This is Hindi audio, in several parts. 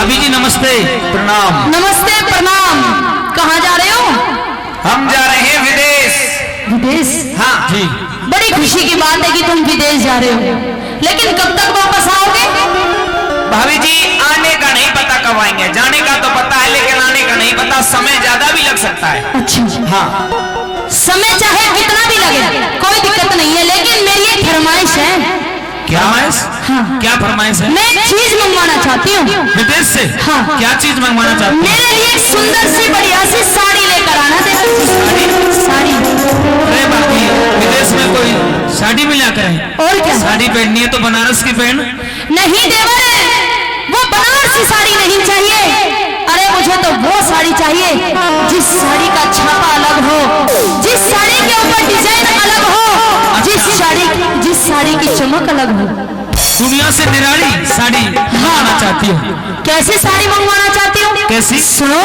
भाभी जी नमस्ते प्रणाम। नमस्ते प्रणाम। कहाँ जा रहे हो? हम जा रहे हैं विदेश। विदेश? हाँ जी। बड़ी खुशी की बात है कि तुम विदेश जा रहे हो, लेकिन कब तक वापस आओगे? भाभी जी आने का नहीं पता कब आएंगे, जाने का तो पता है लेकिन आने का नहीं पता, समय ज्यादा भी लग सकता है। अच्छा हाँ समय चाहे कितना भी लगे कोई दिक्कत नहीं है, लेकिन मेरी एक फरमाइश है। क्या फरमाइश? हाँ। क्या फरमाइश है? मैं एक चीज मंगवाना चाहती हूँ विदेश से। हाँ। क्या चीज मंगवाना चाहती हूँ? मेरे लिए एक सुंदर सी बढ़िया सी साड़ी लेकर आना। साड़ी? अरे भाभी विदेश में कोई साड़ी भी ला कर और क्या? साड़ी पहननी है तो बनारस की पहन। नहीं देवर, वो बनारसी साड़ी नहीं चाहिए। अरे मुझे तो वो साड़ी चाहिए जिस साड़ी का छापा अलग हो, जिस साड़ी के ऊपर डिजाइन अलग हो, जिस साड़ी की चमक अलग हो। दुनिया से निराली साड़ी मंगवाना चाहती हूँ। कैसी साड़ी मंगवाना चाहती हूँ? कैसी? सुनो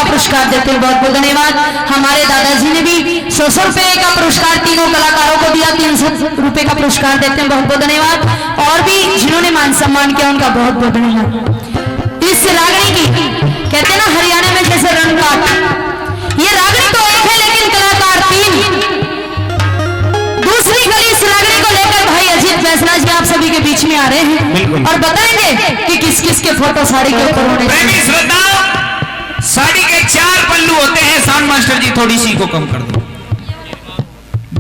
पुरस्कार देते हैं, बहुत बहुत धन्यवाद। हमारे दादाजी ने भी 100 रुपए का पुरस्कार तीनों कलाकारों को दिया, 300 रुपए का पुरस्कार देते हैं, बहुत बहुत धन्यवाद। और भी जिन्होंने मान सम्मान किया उनका बहुत बहुत धन्यवाद। इस रागनी की कहते हैं ना हरियाणा में जैसे रणकाट, ये रागनी तो एक है लेकिन कलाकार 3। दूसरी कड़ी इस रागनी को लेकर भाई अजीत फैसला जी आप सभी के बीच में आ रहे हैं और बताएंगे कि किस किस के फोटो साड़ी के ऊपर होने। साड़ी के 4 पल्लू होते हैं, साउंड मास्टर जी थोड़ी सी को कम कर दो।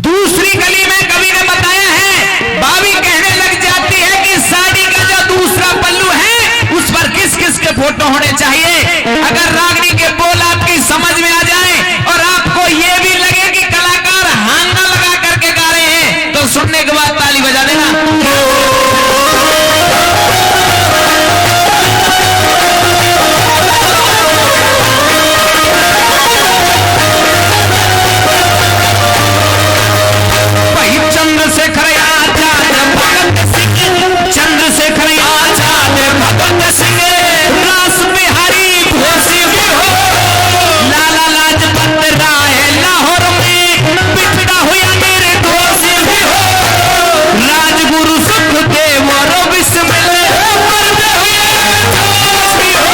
दूसरी कली में कवि ने बताया है, भाभी कहने लग जाती है कि साड़ी का जो दूसरा पल्लू है उस पर किस किस के फोटो होने चाहिए। अगर रागनी के बोल आपकी समझ में आ जाए और आपको ये भी लगे कि कलाकार हांगा लगा करके गा रहे हैं, तो सुनने के बाद ताली बजा देना। चंद्रशेखर आजाद भगत सिंह, चंद्रशेखर आजाद भगत सिंह, रास बिहारी घोष भी हो, लाला लाजपत राय लाहौर में पिछड़ा हुआ निर्दोष भी हो, राजगुरु सुखदेव और बिस्मिल मरते हुए जोश भी हो,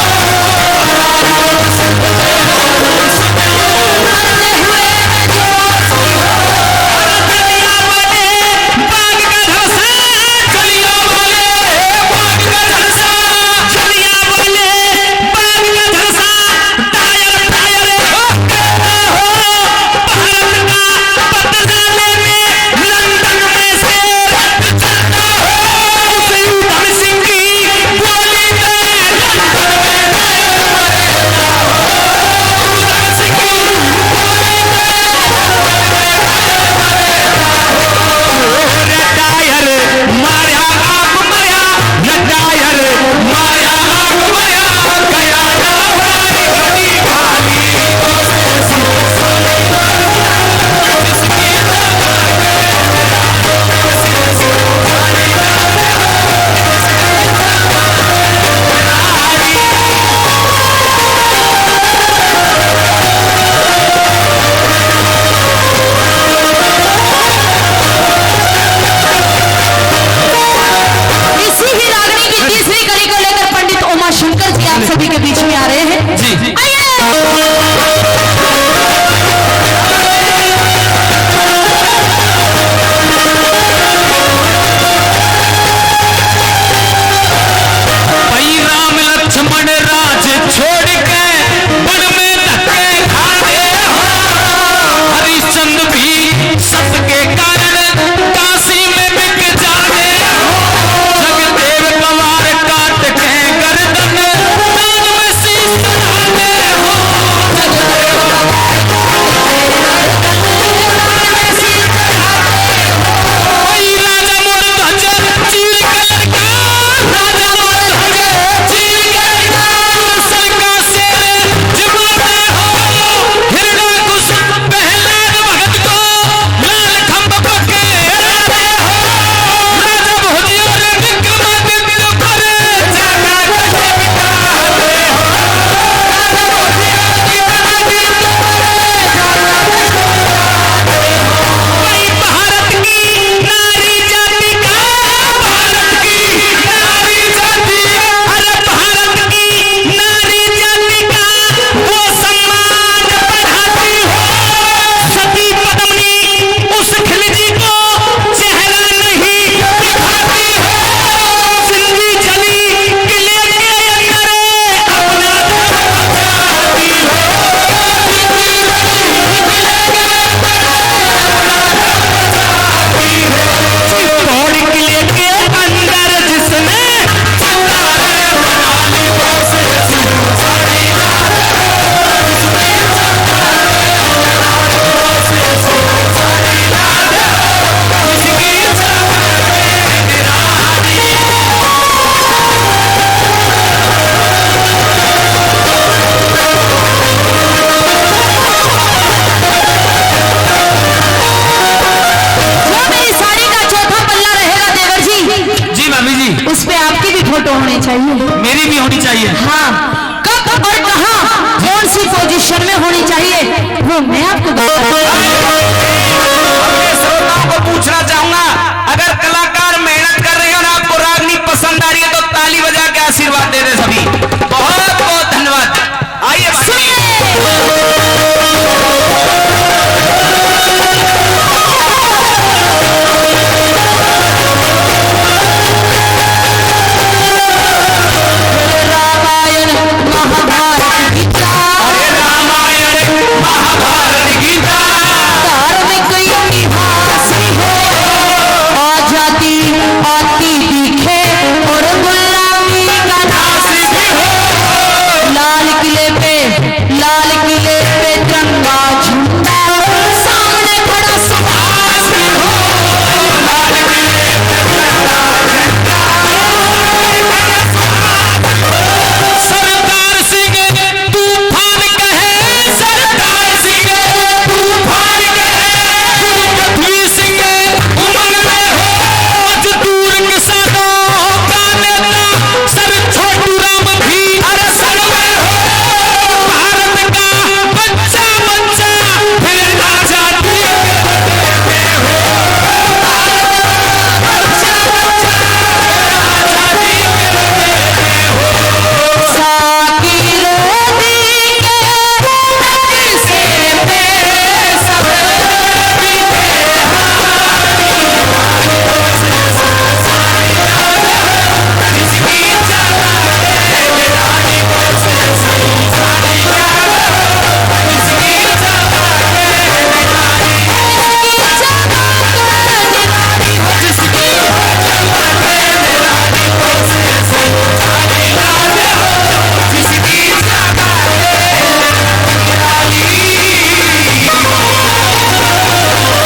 सभी के बीच में आ रहे हैं।